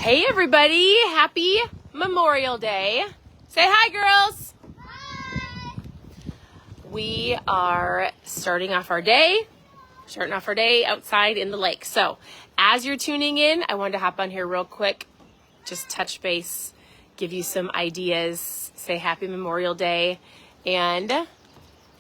Hey everybody, happy Memorial Day. Say hi, girls. Hi. We are starting off our day outside in the lake. So as you're tuning in, I wanted to hop on here real quick, just touch base, give you some ideas, say happy Memorial Day. And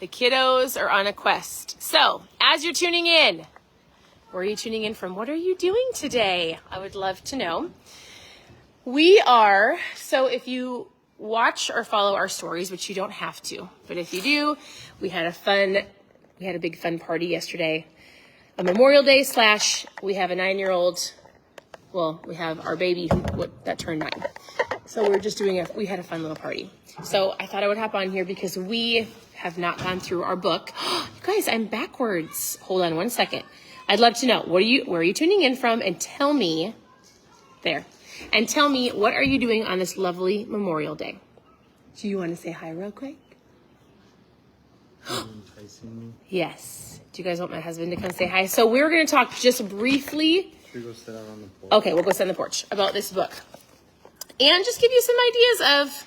the kiddos are on a quest. So as you're tuning in, where are you tuning in from? What are you doing today? I would love to know. So if you watch or follow our stories, which you don't have to, but if you do, we had a big fun party yesterday. A Memorial Day / we have a 9-year-old, we have our baby that turned 9. So we had a fun little party. So I thought I would hop on here because we have not gone through our book. You guys, I'm backwards. Hold on one second. I'd love to know, where are you tuning in from? And tell me, what are you doing on this lovely Memorial Day? Do you want to say hi real quick? Yes. Do you guys want my husband to come say hi? So we're going to talk just briefly. Should we go sit out on the porch? Okay, we'll go sit on the porch about this book. And just give you some ideas of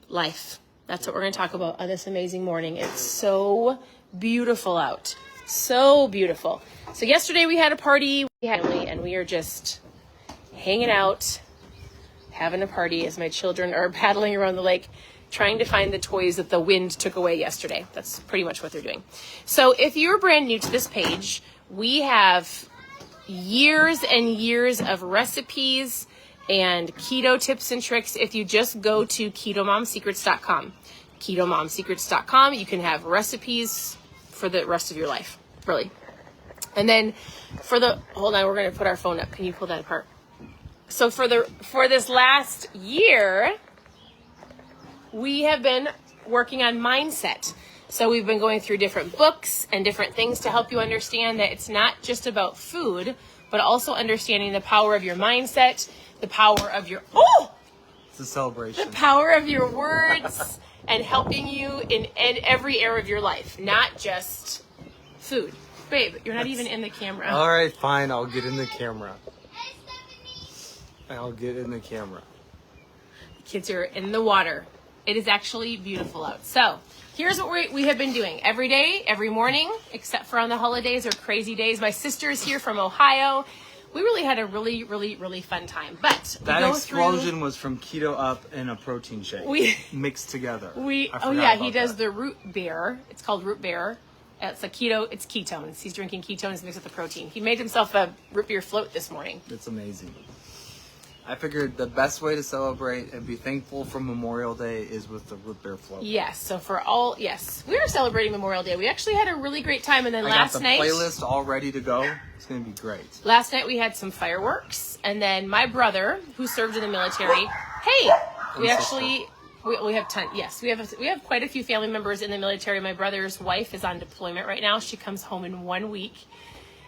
life. That's what we're going to talk about on this amazing morning. It's so beautiful out. So beautiful. So yesterday we had a party, and we are just hanging out, having a party as my children are paddling around the lake, trying to find the toys that the wind took away yesterday. That's pretty much what they're doing. So if you're brand new to this page, we have years and years of recipes and keto tips and tricks. If you just go to KetoMomSecrets.com, KetoMomSecrets.com, you can have recipes for the rest of your life, really. And then hold on, we're going to put our phone up. Can you pull that apart? So for this last year, we have been working on mindset. So we've been going through different books and different things to help you understand that it's not just about food, but also understanding the power of your mindset, the power of your, it's a celebration. The power of your words and helping you in every area of your life, not just food. Babe, you're not even in the camera. All right, fine. I'll get in the camera. I'll get in the camera. The kids are in the water. It is actually beautiful out. So here's what we have been doing every day, every morning, except for on the holidays or crazy days. My sister is here from Ohio. We really had a really, really, really fun time. But that explosion was from Keto Up and a protein shake mixed together. He does the root beer. It's called root beer. It's it's ketones. He's drinking ketones mixed with the protein. He made himself a root beer float this morning. It's amazing. I figured the best way to celebrate and be thankful for Memorial Day is with the root beer float. Yes. So we are celebrating Memorial Day. We actually had a really great time. And then I got the playlist all ready to go. It's going to be great. Last night we had some fireworks. And then my brother, who served in the military, we have we have quite a few family members in the military. My brother's wife is on deployment right now. She comes home in 1 week.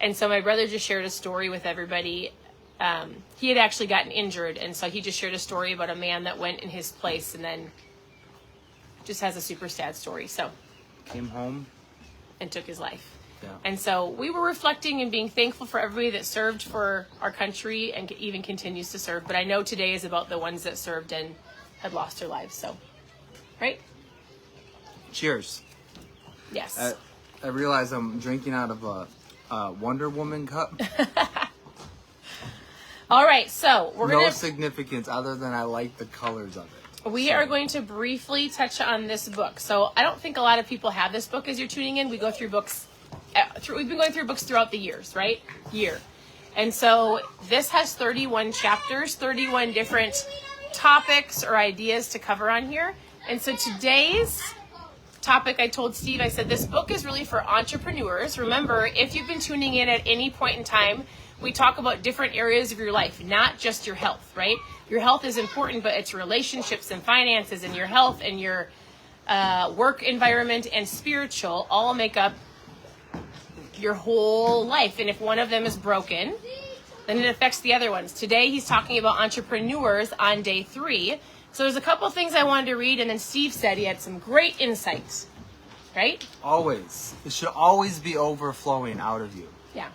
And so my brother just shared a story with everybody. He had actually gotten injured, and so he just shared a story about a man that went in his place and then just has a super sad story. So came home and took his life. Yeah. And so we were reflecting and being thankful for everybody that served for our country and even continues to serve. But I know today is about the ones that served and had lost their lives. So, right? Cheers. Yes. I realize I'm drinking out of a Wonder Woman cup. All right, so we're going to... No significance other than I like the colors of it. We are going to briefly touch on this book. So I don't think a lot of people have this book as you're tuning in. We go through books... we've been going through books throughout the years, right? And so this has 31 chapters, 31 different topics or ideas to cover on here. And so today's topic, I told Steve, I said, this book is really for entrepreneurs. Remember, if you've been tuning in at any point in time, we talk about different areas of your life, not just your health, right? Your health is important, but it's relationships and finances and your health and your work environment and spiritual all make up your whole life. And if one of them is broken, then it affects the other ones. Today, he's talking about entrepreneurs on day 3. So there's a couple things I wanted to read, and then Steve said he had some great insights, right? Always. It should always be overflowing out of you. Yeah.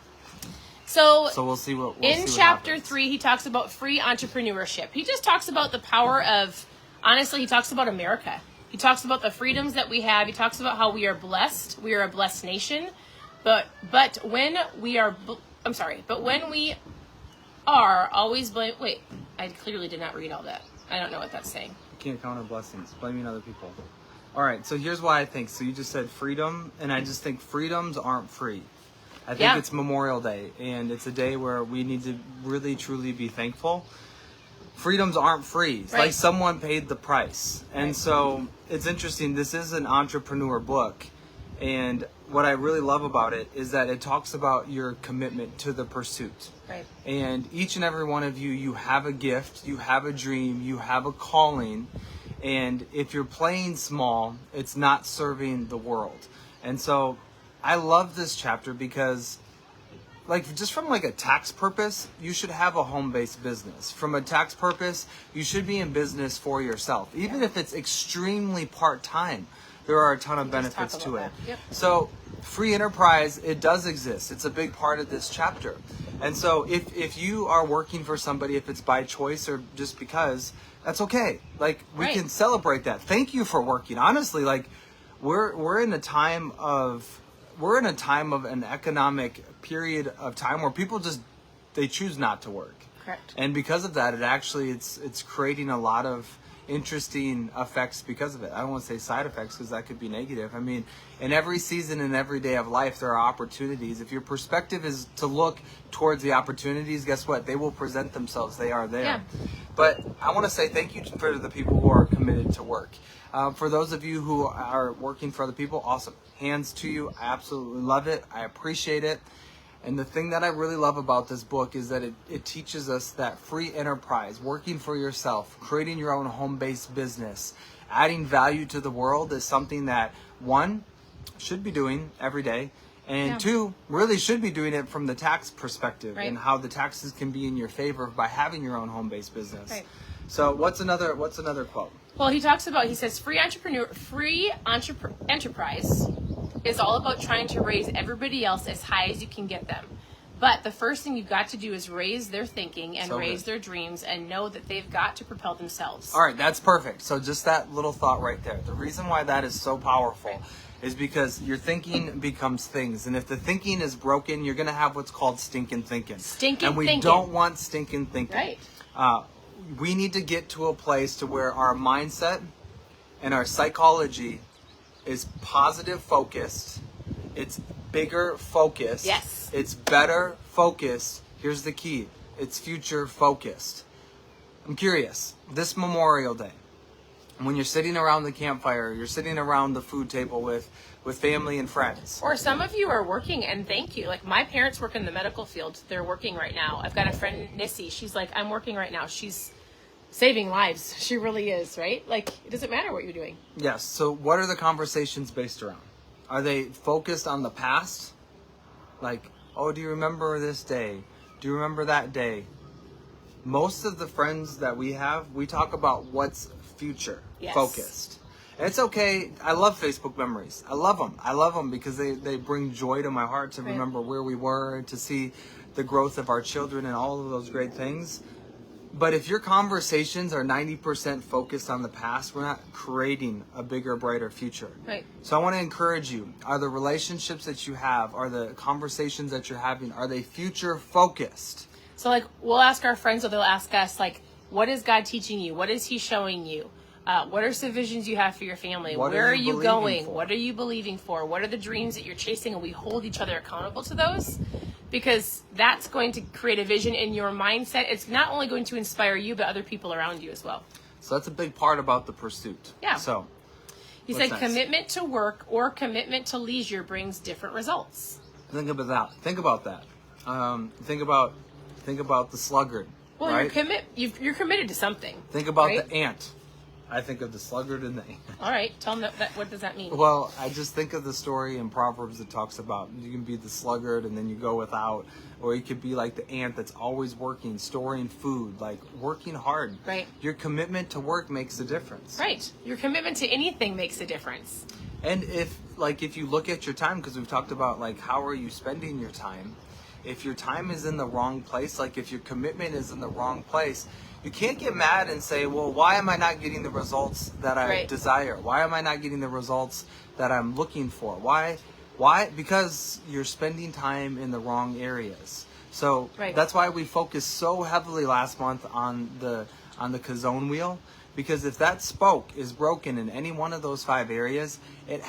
So we'll see what in chapter 3, he talks about free entrepreneurship. He just talks about the power of, honestly, he talks about America. He talks about the freedoms that we have. He talks about how we are blessed. We are a blessed nation. But when we are, but when we are always blame. Wait, I clearly did not read all that. I don't know what that's saying. You can't count our blessings. Blaming other people. All right, so here's why I think. So you just said freedom, and I just think freedoms aren't free. I think it's Memorial Day, and it's a day where we need to really, truly be thankful. Freedoms aren't free. It's like someone paid the price. And so it's interesting. This is an entrepreneur book, and what I really love about it is that it talks about your commitment to the pursuit. Right. And each and every one of you, you have a gift, you have a dream, you have a calling, and if you're playing small, it's not serving the world. And so I love this chapter because, like, just from like a tax purpose, you should have a home-based business. From a tax purpose, you should be in business for yourself. Even if it's extremely part-time, there are a ton of benefits to it. Yep. So free enterprise, it does exist. It's a big part of this chapter. And so if you are working for somebody, if it's by choice or just because, that's okay. Like, we can celebrate that. Thank you for working. Honestly, like, we're in a time of an economic period of time where people they choose not to work. Correct. And because of that, it's creating a lot of interesting effects because of it. I don't want to say side effects because that could be negative. I mean, in every season and every day of life, there are opportunities. If your perspective is to look towards the opportunities, guess what? They will present themselves. They are there. Yeah. But I want to say thank you for the people who are committed to work. For those of you who are working for other people, awesome. Hands to you. I absolutely love it. I appreciate it. And the thing that I really love about this book is that it teaches us that free enterprise, working for yourself, creating your own home-based business, adding value to the world is something that, one, should be doing every day, and two, really should be doing it from the tax perspective and how the taxes can be in your favor by having your own home-based business. Right. So what's another quote? Well, he says free enterprise is all about trying to raise everybody else as high as you can get them. But the first thing you've got to do is raise their thinking and raise their dreams and know that they've got to propel themselves. All right, that's perfect. So just that little thought right there. The reason why that is so powerful is because your thinking becomes things. And if the thinking is broken, you're going to have what's called stinking thinking. And we don't want stinking thinking. Right. We need to get to a place to where our mindset and our psychology is positive focused. It's bigger focused. Yes. It's better focused. Here's the key. It's future focused. I'm curious. This Memorial Day, when you're sitting around the campfire, you're sitting around the food table with family and friends. Or some of you are working, and thank you. Like, my parents work in the medical field. They're working right now. I've got a friend, Nissy. She's like, I'm working right now. She's saving lives. She really is, right? Like, it doesn't matter what you're doing. Yes. So what are the conversations based around? Are they focused on the past? Like, oh, do you remember this day? Do you remember that day? Most of the friends that we have, we talk about what's future focused. And it's okay. I love Facebook memories. I love them. I love them because they bring joy to my heart to remember where we were, to see the growth of our children and all of those great things. But if your conversations are 90% focused on the past, we're not creating a bigger, brighter future. Right. So I want to encourage you. Are the relationships that you have, are the conversations that you're having, are they future focused? So, like, we'll ask our friends, or they'll ask us, like, what is God teaching you? What is he showing you? What are some visions you have for your family? Where are you going? What are you believing for? What are the dreams that you're chasing? And we hold each other accountable to those, because that's going to create a vision in your mindset. It's not only going to inspire you, but other people around you as well. So that's a big part about the pursuit. Yeah. So he said commitment to work or commitment to leisure brings different results. Think about that. Think about that. Think about the sluggard. Well, right? You're committed to something. Think about the ant. I think of the sluggard and the ant. All right, tell them that. What does that mean? Well, I just think of the story in Proverbs that talks about you can be the sluggard and then you go without, or you could be like the ant that's always working, storing food, like working hard. Right. Your commitment to work makes a difference. Right. Your commitment to anything makes a difference. And if you look at your time, because we've talked about like how are you spending your time, if your time is in the wrong place, like if your commitment is in the wrong place, you can't get mad and say, well, why am I not getting the results that I desire? Why am I not getting the results that I'm looking for? Why? Because you're spending time in the wrong areas. So that's why we focused so heavily last month on the KetoMom wheel, because if that spoke is broken in any one of those 5 areas, it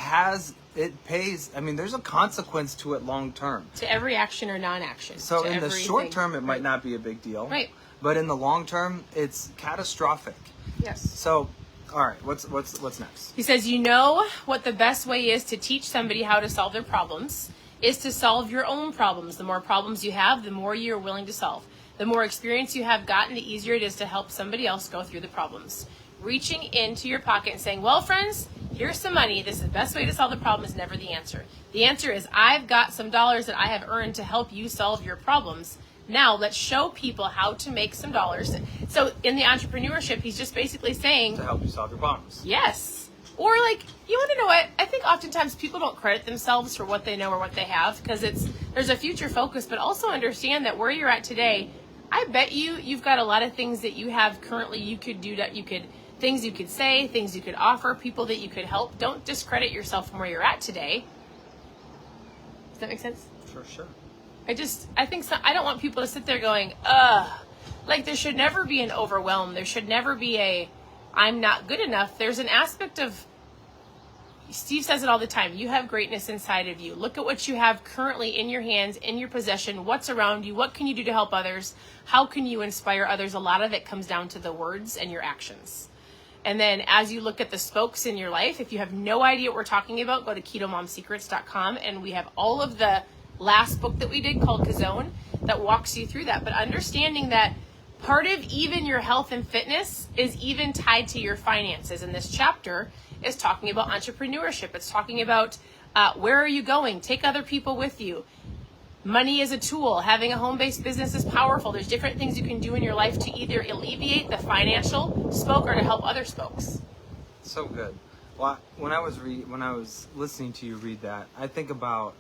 pays. I mean, there's a consequence to it long term. To every action or non-action. So in the short term, it might not be a big deal. Right. But in the long term, it's catastrophic. Yes. So, all right, what's next? He says, you know what the best way is to teach somebody how to solve their problems is to solve your own problems. The more problems you have, the more you're willing to solve. The more experience you have gotten, the easier it is to help somebody else go through the problems. Reaching into your pocket and saying, well, friends, here's some money. This is the best way to solve the problem is never the answer. The answer is, I've got some dollars that I have earned to help you solve your problems. Now let's show people how to make some dollars. So in the entrepreneurship, he's just basically saying, to help you solve your problems. Yes. Or like, you want to know what? I think oftentimes people don't credit themselves for what they know or what they have, because there's a future focus, but also understand that where you're at today, I bet you've got a lot of things that you have currently you could do, things you could say, things you could offer, people that you could help. Don't discredit yourself from where you're at today. Does that make sense? For sure. I think I don't want people to sit there going, like there should never be an overwhelm. There should never be a, I'm not good enough. There's an aspect of, Steve says it all the time, you have greatness inside of you. Look at what you have currently in your hands, in your possession, what's around you, what can you do to help others, how can you inspire others? A lot of it comes down to the words and your actions. And then as you look at the spokes in your life, if you have no idea what we're talking about, go to ketomomsecrets.com, and we have all of the last book that we did called KetoMom that walks you through that. But understanding that part of even your health and fitness is even tied to your finances. And this chapter is talking about entrepreneurship. It's talking about where are you going? Take other people with you. Money is a tool. Having a home-based business is powerful. There's different things you can do in your life to either alleviate the financial spoke or to help other spokes. So good. Well, when I was listening to you read that, I think about,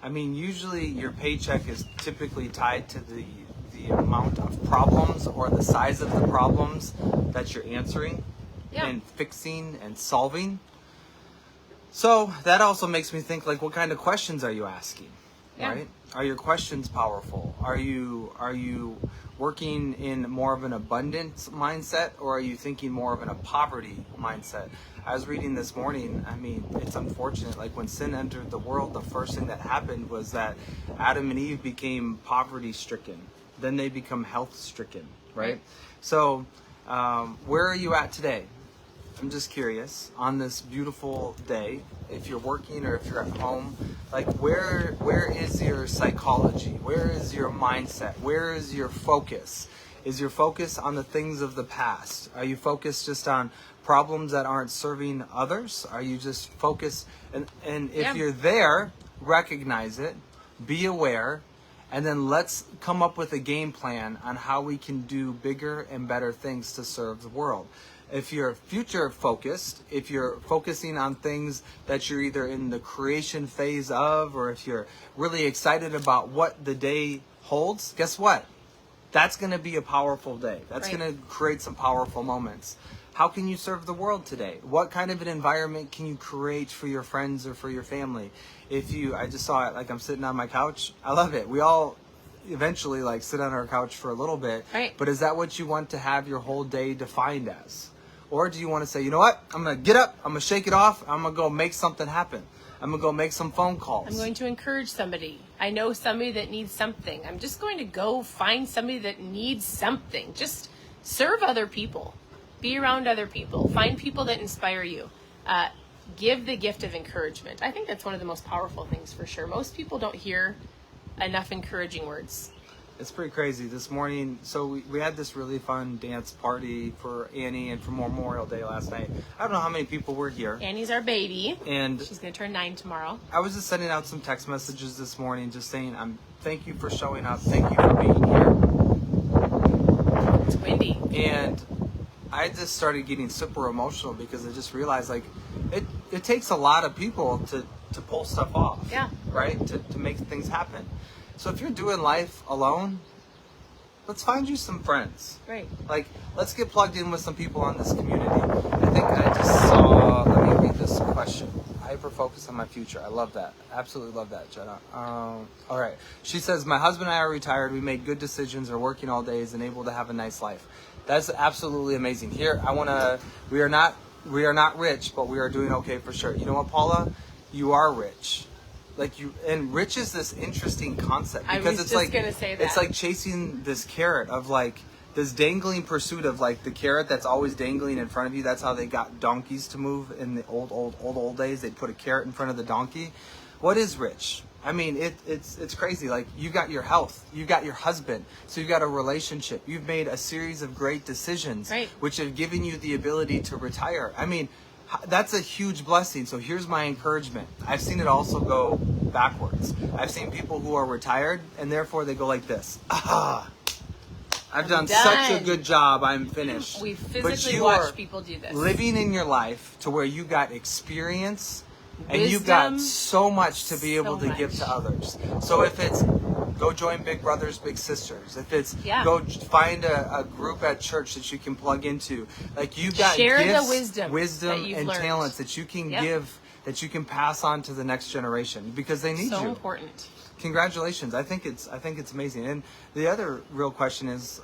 I mean, usually your paycheck is typically tied to the amount of problems or the size of the problems that you're answering and fixing and solving. So that also makes me think, like, what kind of questions are you asking? Right? Are your questions powerful? Are you working in more of an abundance mindset, or are you thinking more of a poverty mindset? I was reading this morning, I mean, it's unfortunate, like when sin entered the world, the first thing that happened was that Adam and Eve became poverty stricken. Then they become health stricken, right? So where are you at today? I'm just curious, on this beautiful day, if you're working or if you're at home, like where is your psychology? Where is your mindset? Where is your focus? Is your focus on the things of the past? Are you focused just on problems that aren't serving others? Are you just focused? And if you're there, recognize it, be aware, and then let's come up with a game plan on how we can do bigger and better things to serve the world. If you're future focused, if you're focusing on things that you're either in the creation phase of, or if you're really excited about what the day holds, guess what? That's going to be a powerful day. That's going to create some powerful moments. How can you serve the world today? What kind of an environment can you create for your friends or for your family? I just saw it, like I'm sitting on my couch. I love it. We all eventually like sit on our couch for a little bit. But is that what you want to have your whole day defined as? Or do you want to say, you know what? I'm going to get up. I'm going to shake it off. I'm going to go make something happen. I'm going to go make some phone calls. I'm going to encourage somebody. I know somebody that needs something. I'm just going to go find somebody that needs something. Just serve other people. Be around other people. Find people that inspire you. Give the gift of encouragement. I think that's one of the most powerful things for sure. Most people don't hear enough encouraging words. It's pretty crazy. This morning, so we had this really fun dance party for Annie and for Memorial Day last night. I don't know how many people were here. Annie's our baby. And she's going to turn 9 tomorrow. I was just sending out some text messages this morning just saying, thank you for showing up. Thank you for being here. It's windy. And I just started getting super emotional because I just realized, like, it takes a lot of people to pull stuff off. Yeah. Right? To make things happen. So if you're doing life alone, let's find you some friends. Right. Like, let's get plugged in with some people on this community. I think I just saw, let me read this question. Hyper-focus on my future. I love that. Absolutely love that, Jenna. All right. She says, my husband and I are retired. We made good decisions, are working all days, and able to have a nice life. That's absolutely amazing. Here, we are not rich, but we are doing okay for sure. You know what, Paula? You are rich. And rich is this interesting concept because it's like gonna say that. It's like chasing this carrot of like this dangling pursuit of like the carrot that's always dangling in front of you. That's how they got donkeys to move in the old days. They'd put a carrot in front of the donkey. What is rich? I mean, it's crazy. Like, you got your health, you got your husband, so you've got a relationship. You've made a series of great decisions, right, which have given you the ability to retire. I mean, that's a huge blessing. So here's my encouragement. I've seen it also go backwards. I've seen people who are retired and therefore they go like this. I've done such a good job. I'm finished. We physically watch people do this. Living in your life to where you got experience and Wisdom, you got so much to be able to give to others. So if it's go join Big Brothers, Big Sisters. If it's go find a group at church that you can plug into. Like, you've got share gifts, the wisdom and learned. talents that you can give, that you can pass on to the next generation because they need you. So important. Congratulations. I think it's amazing. And the other real question is,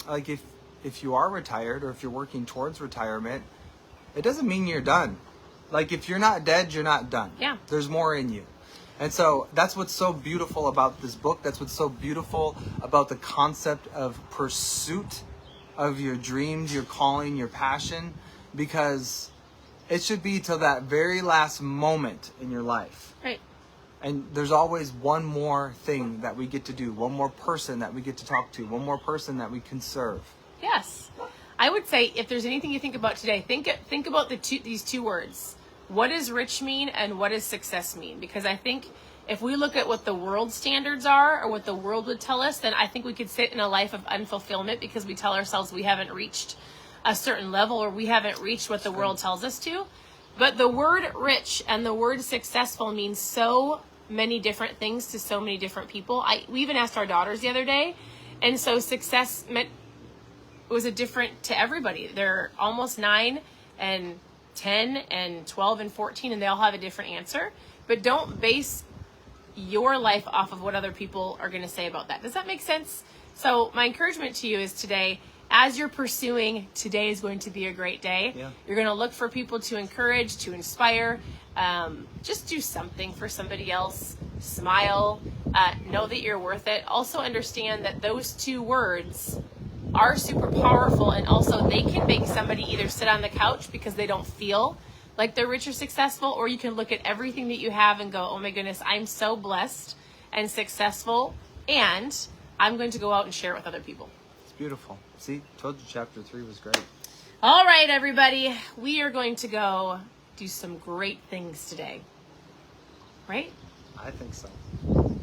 like, if you are retired or if you're working towards retirement, it doesn't mean you're done. Like, if you're not dead, you're not done. Yeah. There's more in you. And so that's what's so beautiful about this book. That's what's so beautiful about the concept of pursuit of your dreams, your calling, your passion, because it should be till that very last moment in your life. Right. And there's always one more thing that we get to do, one more person that we get to talk to, one more person that we can serve. Yes. I would say, if there's anything you think about today, think about these two words. What does rich mean and what does success mean? Because I think if we look at what the world standards are or what the world would tell us, then I think we could sit in a life of unfulfillment because we tell ourselves we haven't reached a certain level or we haven't reached what the world tells us to. But the word rich and the word successful means so many different things to so many different people. We even asked our daughters the other day, and so success was a different to everybody. They're almost 9 and 10 and 12 and 14, and they all have a different answer. But don't base your life off of what other people are going to say about that. Does that make sense? So my encouragement to you is today, as you're pursuing, today is going to be a great day. Yeah. You're going to look for people to encourage, to inspire. Just do something for somebody else. Smile. Know that you're worth it. Also understand that those two words are super powerful, and also they can make somebody either sit on the couch because they don't feel like they're rich or successful, or you can look at everything that you have and go, oh my goodness, I'm so blessed and successful, and I'm going to go out and share it with other people. It's beautiful. See, told you chapter 3 was great. All right, everybody, we are going to go do some great things today. Right? I think so.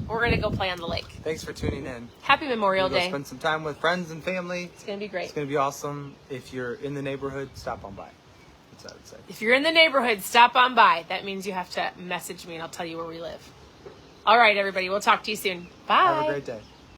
We're going to go play on the lake. Thanks for tuning in. Happy Memorial Day. Spend some time with friends and family. It's going to be great. It's going to be awesome. If you're in the neighborhood, stop on by. That's what I would say. If you're in the neighborhood, stop on by. That means you have to message me and I'll tell you where we live. All right, everybody. We'll talk to you soon. Bye. Have a great day.